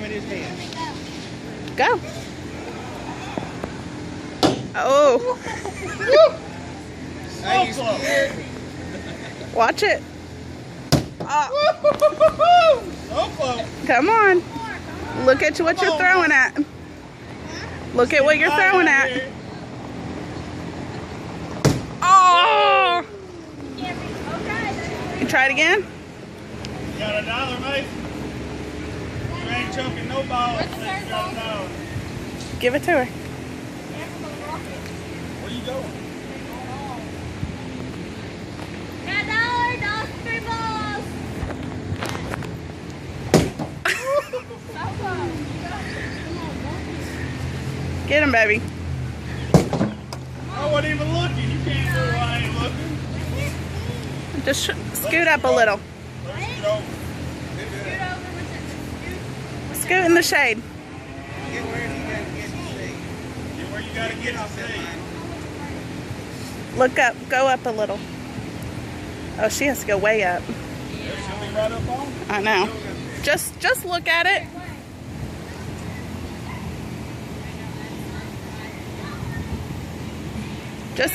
in his hand. Go. Oh. Are you scared? Watch it. Oh. So close. Come on. Look at what you're throwing at. Look at what you're throwing at. Oh! You try it again? You got $1, mate? You ain't choking no balls. You got $1. Give it to her. Where you going? Get him, baby. I wasn't even looking. You can't do it while I ain't looking. Just scoot up a little. Let me scoot over. Scoot in the shade. Get where you gotta get in the shade. Look up. Go up a little. Oh, she has to go way up. She'll be right up on. I know. Just look at it. Just